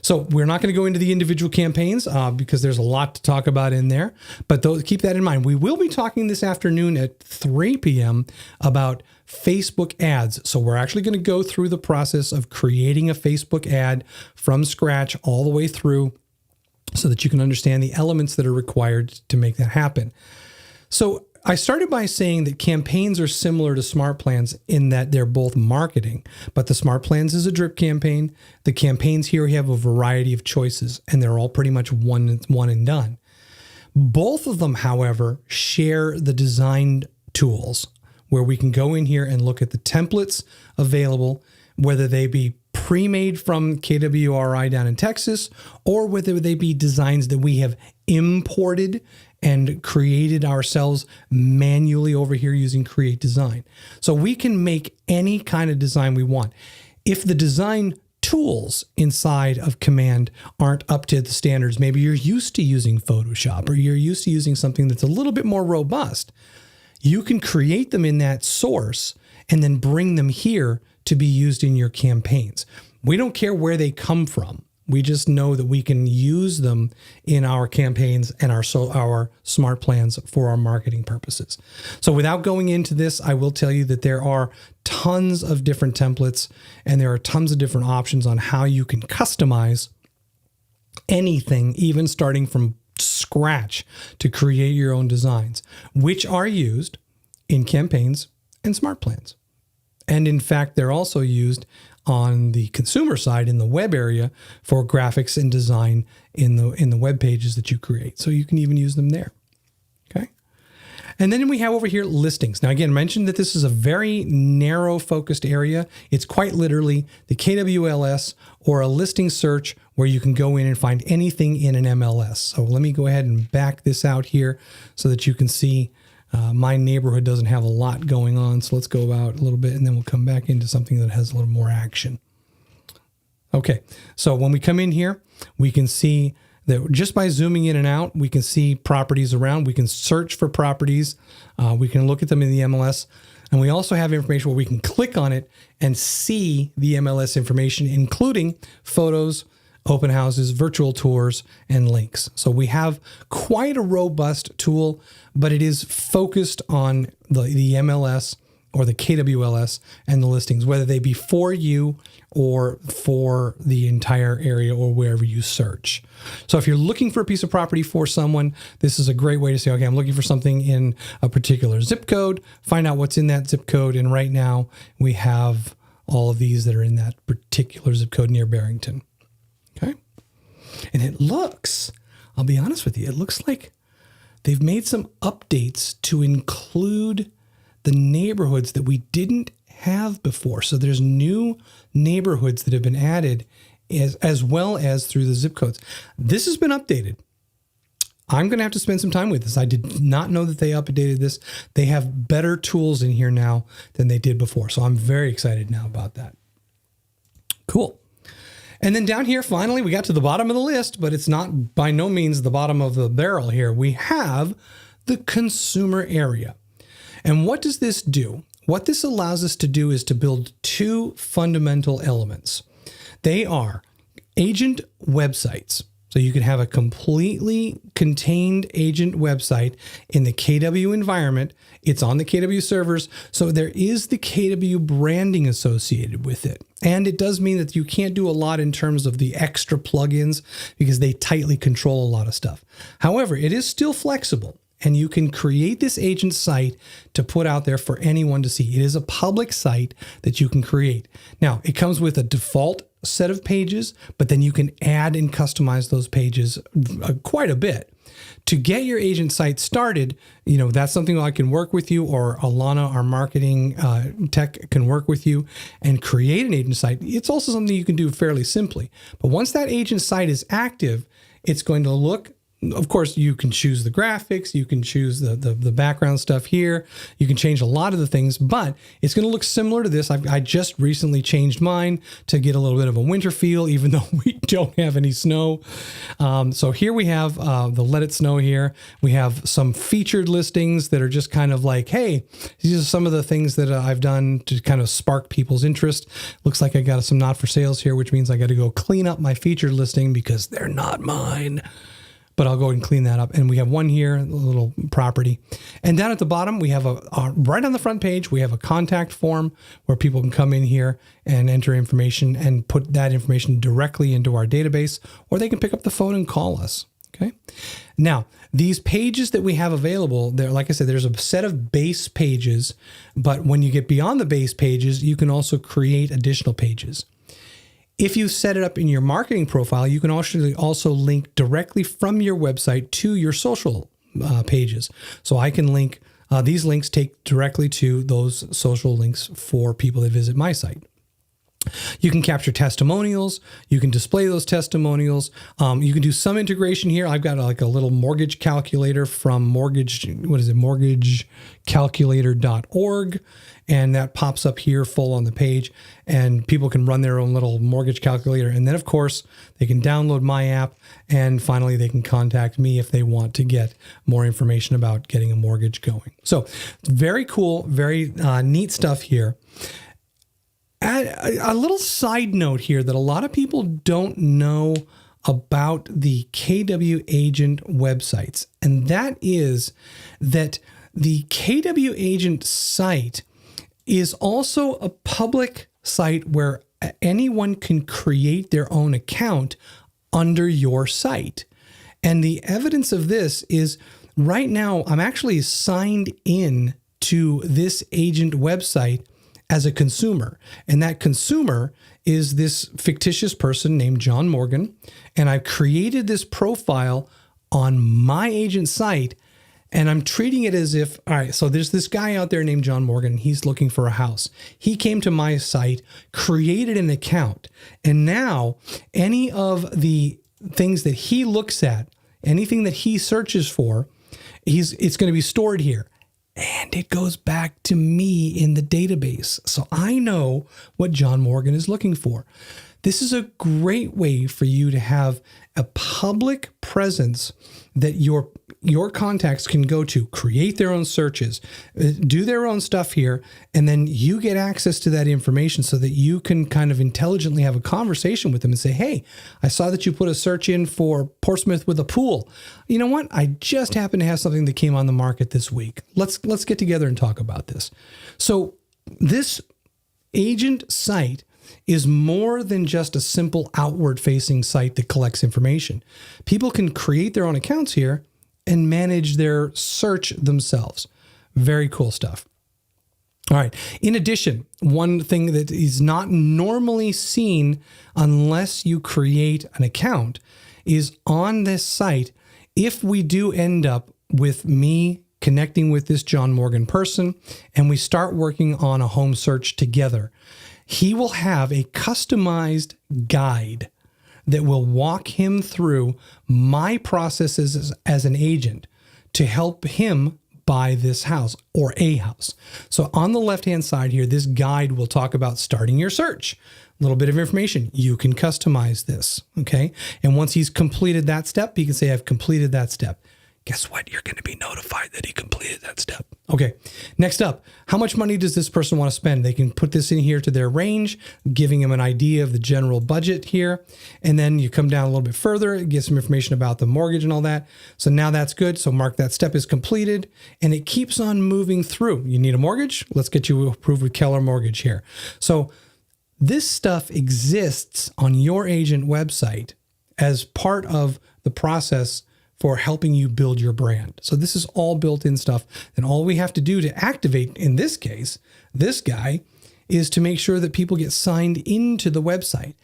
So we're not going to go into the individual campaigns because there's a lot to talk about in there, but keep that in mind. We will be talking this afternoon at 3 p.m. about Facebook ads. So we're actually going to go through the process of creating a Facebook ad from scratch all the way through so that you can understand the elements that are required to make that happen. So I started by saying that campaigns are similar to smart plans in that they're both marketing, but the smart plans is a drip campaign. The campaigns here have a variety of choices, and they're all pretty much one and done. Both of them, however, share the design tools where we can go in here and look at the templates available, whether they be pre-made from KWRI down in Texas, or whether they be designs that we have imported and created ourselves manually over here using Create Design. So we can make any kind of design we want. If the design tools inside of Command aren't up to the standards, maybe you're used to using Photoshop or you're used to using something that's a little bit more robust, you can create them in that source and then bring them here to be used in your campaigns. We don't care where they come from. We just know that we can use them in our campaigns and our smart plans for our marketing purposes. So without going into this, I will tell you that there are tons of different templates and there are tons of different options on how you can customize anything, even starting from scratch to create your own designs, which are used in campaigns and smart plans. And in fact, they're also used on the consumer side in the web area for graphics and design in the web pages that you create. So you can even use them there. Okay. And then we have over here listings. Now, again, mentioned that this is a very narrow focused area. It's quite literally the KWLS or a listing search where you can go in and find anything in an MLS. So let me go ahead and back this out here so that you can see my neighborhood doesn't have a lot going on. So let's go out a little bit and then we'll come back into something that has a little more action. Okay. So when we come in here, we can see that just by zooming in and out, we can see properties around. We can search for properties. We can look at them in the MLS. And we also have information where we can click on it and see the MLS information, including photos, open houses, virtual tours, and links. So we have quite a robust tool, but it is focused on the MLS or the KWLS and the listings, whether they be for you or for the entire area or wherever you search. So if you're looking for a piece of property for someone, this is a great way to say, okay, I'm looking for something in a particular zip code, find out what's in that zip code. And right now we have all of these that are in that particular zip code near Barrington. Okay. And it looks, I'll be honest with you, it looks like they've made some updates to include the neighborhoods that we didn't have before. So there's new neighborhoods that have been added as well as through the zip codes. This has been updated. I'm going to have to spend some time with this. I did not know that they updated this. They have better tools in here now than they did before. So I'm very excited now about that. Cool. And then down here, finally, we got to the bottom of the list, but it's not by no means the bottom of the barrel here. We have the consumer area. And what does this do? What this allows us to do is to build two fundamental elements. They are agent websites. So you can have a completely contained agent website in the KW environment. It's on the KW servers. So there is the KW branding associated with it. And it does mean that you can't do a lot in terms of the extra plugins because they tightly control a lot of stuff. However, it is still flexible. and you can create this agent site to put out there for anyone to see. It is a public site that you can create. Now, it comes with a default set of pages, but then you can add and customize those pages quite a bit. To get your agent site started, that's something I can work with you, or Alana, our marketing tech, can work with you and create an agent site. It's also something you can do fairly simply. But once that agent site is active, it's going to look, of course, you can choose the graphics, you can choose the background stuff here, you can change a lot of the things, but it's going to look similar to this. I just recently changed mine to get a little bit of a winter feel, even though we don't have any snow. So here we have the Let It Snow here. We have some featured listings that are just kind of like, hey, these are some of the things that I've done to kind of spark people's interest. Looks like I got some not for sales here, which means I got to go clean up my featured listing because they're not mine. But I'll go ahead and clean that up. And we have one here, a little property. And down at the bottom, we have right on the front page, we have a contact form where people can come in here and enter information and put that information directly into our database, or they can pick up the phone and call us. Okay. Now, these pages that we have available, there, like I said, there's a set of base pages, but when you get beyond the base pages, you can also create additional pages. If you set it up in your marketing profile, you can also link directly from your website to your social pages. So I can link, these links take directly to those social links for people that visit my site. You can capture testimonials. You can display those testimonials. You can do some integration here. I've got like a little mortgage calculator from mortgagecalculator.org. And that pops up here full on the page, and people can run their own little mortgage calculator. And then, of course, they can download my app, and finally they can contact me if they want to get more information about getting a mortgage going. So very cool, very neat stuff here. A little side note here that a lot of people don't know about the KW Agent websites, and that is that the KW Agent site is also a public site where anyone can create their own account under your site. And the evidence of this is right now, I'm actually signed in to this agent website as a consumer. And that consumer is this fictitious person named John Morgan. And I've created this profile on my agent site. And I'm treating it as if, all right, so there's this guy out there named John Morgan. He's looking for a house. He came to my site, created an account. And now any of the things that he looks at, anything that he searches for, it's going to be stored here. And it goes back to me in the database. So I know what John Morgan is looking for. This is a great way for you to have a public presence that your contacts can go to, create their own searches, do their own stuff here, and then you get access to that information so that you can kind of intelligently have a conversation with them and say, hey, I saw that you put a search in for Portsmouth with a pool. You know what? I just happen to have something that came on the market this week. Let's get together and talk about this. So this agent site is more than just a simple outward-facing site that collects information. People can create their own accounts here and manage their search themselves. Very cool stuff. All right. In addition, one thing that is not normally seen unless you create an account is on this site, if we do end up with me connecting with this John Morgan person and we start working on a home search together, he will have a customized guide that will walk him through my processes as an agent to help him buy this house or a house. So on the left-hand side here, this guide will talk about starting your search. A little bit of information. You can customize this, okay? And once he's completed that step, he can say, I've completed that step. Guess what? You're going to be notified that he completed that step. Okay. Next up, how much money does this person want to spend? They can put this in here to their range, giving them an idea of the general budget here. And then you come down a little bit further, get some information about the mortgage and all that. So now that's good. So mark that step is completed, and it keeps on moving through. You need a mortgage? Let's get you approved with Keller Mortgage here. So this stuff exists on your agent website as part of the process for helping you build your brand. So this is all built-in stuff. And all we have to do to activate, in this case, this guy, is to make sure that people get signed into the website.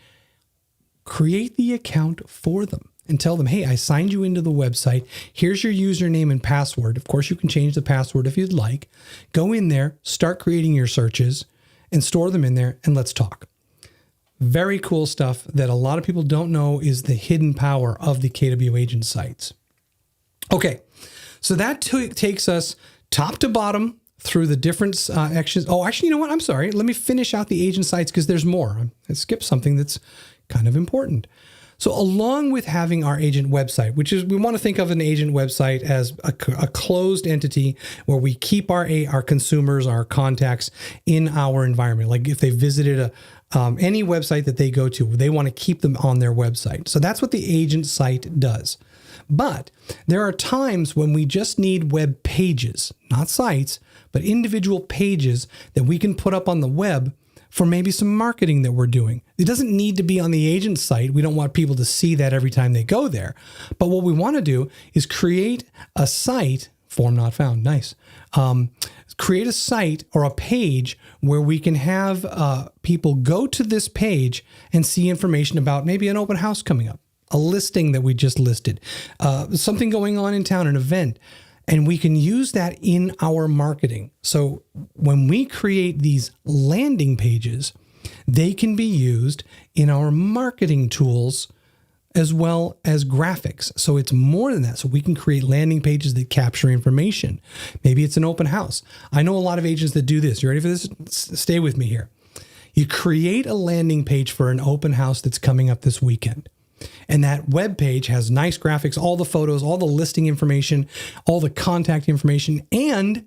Create the account for them and tell them, hey, I signed you into the website. Here's your username and password. Of course, you can change the password if you'd like. Go in there, start creating your searches and store them in there, and let's talk. Very cool stuff that a lot of people don't know is the hidden power of the KW agent sites. Okay, so that takes us top to bottom through the different actions. Oh, actually, you know what? I'm sorry. Let me finish out the agent sites because there's more. I skipped something that's kind of important. So along with having our agent website, which is, we want to think of an agent website as a closed entity where we keep our consumers, our contacts in our environment. Like if they visited any website that they go to, they want to keep them on their website. So that's what the agent site does. But there are times when we just need web pages, not sites, but individual pages that we can put up on the web for maybe some marketing that we're doing. It doesn't need to be on the agent site. We don't want people to see that every time they go there. But what we want to do is create a site, form not found, nice. Create a site or a page where we can have people go to this page and see information about maybe an open house coming up, a listing that we just listed, something going on in town, an event. And we can use that in our marketing. So when we create these landing pages, they can be used in our marketing tools as well as graphics. So it's more than that. So we can create landing pages that capture information. Maybe it's an open house. I know a lot of agents that do this. You ready for this? Stay with me here. You create a landing page for an open house that's coming up this weekend. And that web page has nice graphics, all the photos, all the listing information, all the contact information. And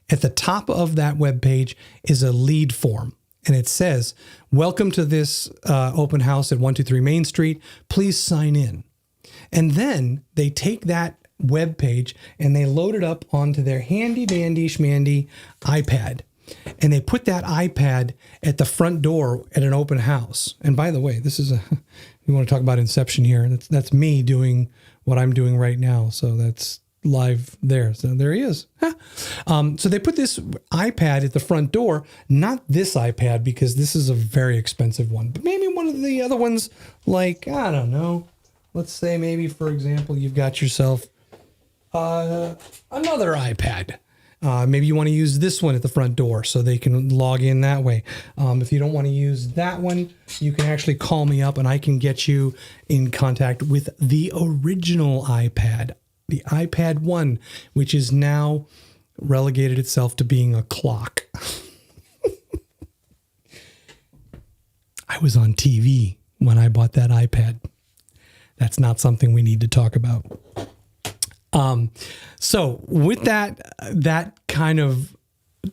at the top of that web page is a lead form. And it says, welcome to this open house at 123 Main Street. Please sign in. And then they take that web page and they load it up onto their handy dandy schmandy iPad. And they put that iPad at the front door at an open house. And by the way, this is we want to talk about Inception here. That's me doing what I'm doing right now. So that's live there. So there he is. So they put this iPad at the front door, not this iPad, because this is a very expensive one, but maybe one of the other ones, like, I don't know. Let's say maybe, for example, you've got yourself another iPad. Maybe you want to use this one at the front door so they can log in that way. If you don't want to use that one, you can actually call me up and I can get you in contact with the original iPad, the iPad 1, which is now relegated itself to being a clock. I was on TV when I bought that iPad. That's not something we need to talk about. So with that kind of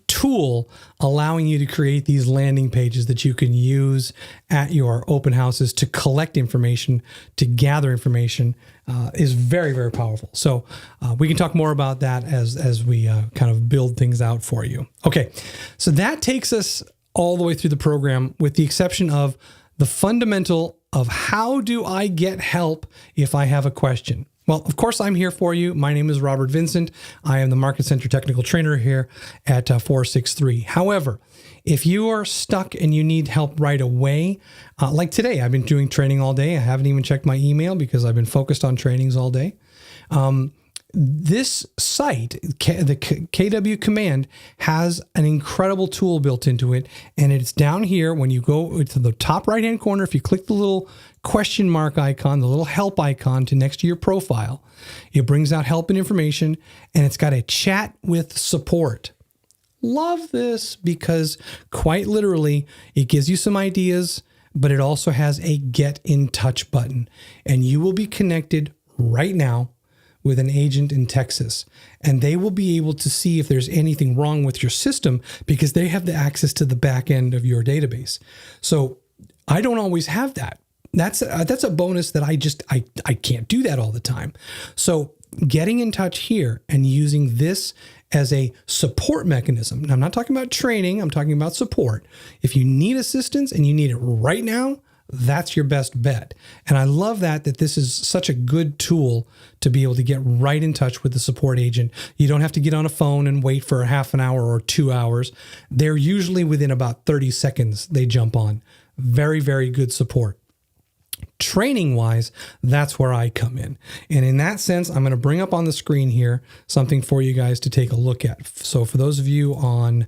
tool allowing you to create these landing pages that you can use at your open houses to collect information, to gather information, is very, very powerful. So we can talk more about that as we kind of build things out for you. Okay, so that takes us all the way through the program, with the exception of the fundamental of how do I get help if I have a question. Well, of course, I'm here for you. My name is Robert Vincent. I am the Market Center Technical Trainer here at 463. However, if you are stuck and you need help right away, like today, I've been doing training all day. I haven't even checked my email because I've been focused on trainings all day. This site, the KW command, has an incredible tool built into it. And it's down here when you go to the top right-hand corner. If you click the little question mark icon, the little help icon next to your profile, it brings out help and information, and it's got a chat with support. Love this because quite literally, it gives you some ideas, but it also has a get in touch button, and you will be connected right now with an agent in Texas, and they will be able to see if there's anything wrong with your system because they have the access to the back end of your database. So I don't always have that. That's a bonus that I can't do that all the time. So getting in touch here and using this as a support mechanism. Now, I'm not talking about training. I'm talking about support. If you need assistance and you need it right now, that's your best bet. And I love that this is such a good tool to be able to get right in touch with the support agent. You don't have to get on a phone and wait for a half an hour or 2 hours. They're usually within about 30 seconds they jump on. Very, very good support. Training wise, that's where I come in. And in that sense, I'm going to bring up on the screen here something for you guys to take a look at. So for those of you on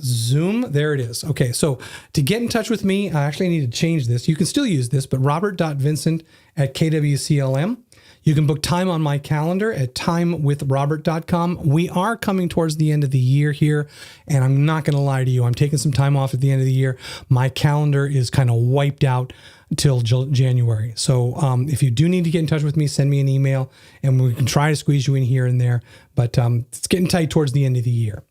Zoom, there it is. Okay, so to get in touch with me, I actually need to change this. You can still use this, but robert.vincent@kwclm. You can book time on my calendar at timewithrobert.com. We are coming towards the end of the year here, and I'm not going to lie to you. I'm taking some time off at the end of the year. My calendar is kind of wiped out till January. So if you do need to get in touch with me, send me an email, and we can try to squeeze you in here and there. But it's getting tight towards the end of the year.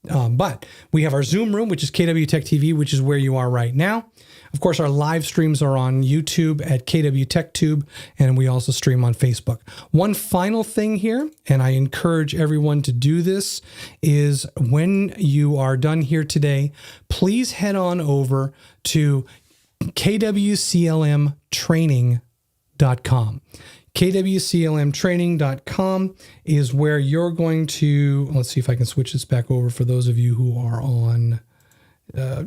But we have our Zoom room, which is KW Tech TV, which is where you are right now. Of course, our live streams are on YouTube at KW Tech Tube, and we also stream on Facebook. One final thing here, and I encourage everyone to do this, is when you are done here today, please head on over to kwclmtraining.com. kwclmtraining.com is where you're going to, let's see if I can switch this back over for those of you who are on, there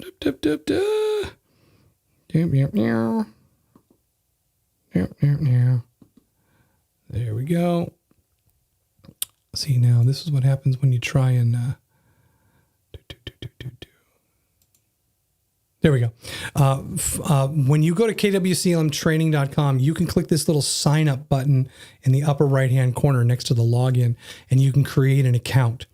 we go. See, now this is what happens when you try and, there we go. When you go to kwclmtraining.com, you can click this little sign up button in the upper right-hand corner next to the login, and you can create an account.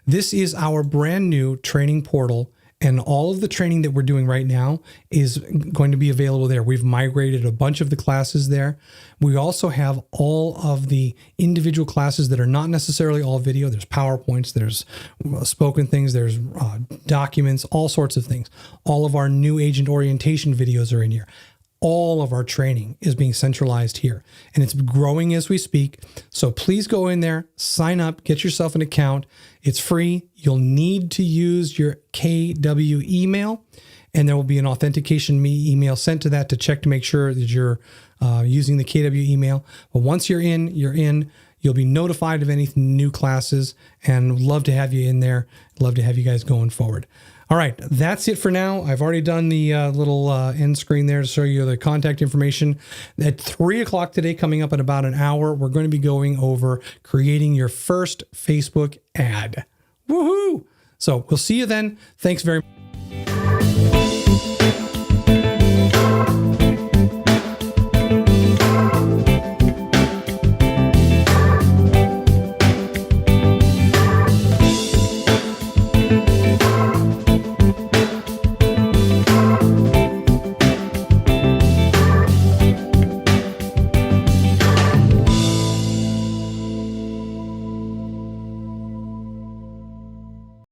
This is our brand new training portal, and all of the training that we're doing right now is going to be available there. We've migrated a bunch of the classes there. We also have all of the individual classes that are not necessarily all video. There's PowerPoints, there's spoken things, there's documents, all sorts of things. All of our new agent orientation videos are in here. All of our training is being centralized here, and it's growing as we speak. So please go in there, sign up, get yourself an account. It's free. You'll need to use your KW email, and there will be an authentication email sent to that to check to make sure that you're using the KW email. But once you're in, you're in. You'll be notified of any new classes, and love to have you in there. Love to have you guys going forward. All right, that's it for now. I've already done the little end screen there to show you the contact information. At 3 o'clock today, coming up in about an hour, we're going to be going over creating your first Facebook ad. Woohoo! So we'll see you then. Thanks very much.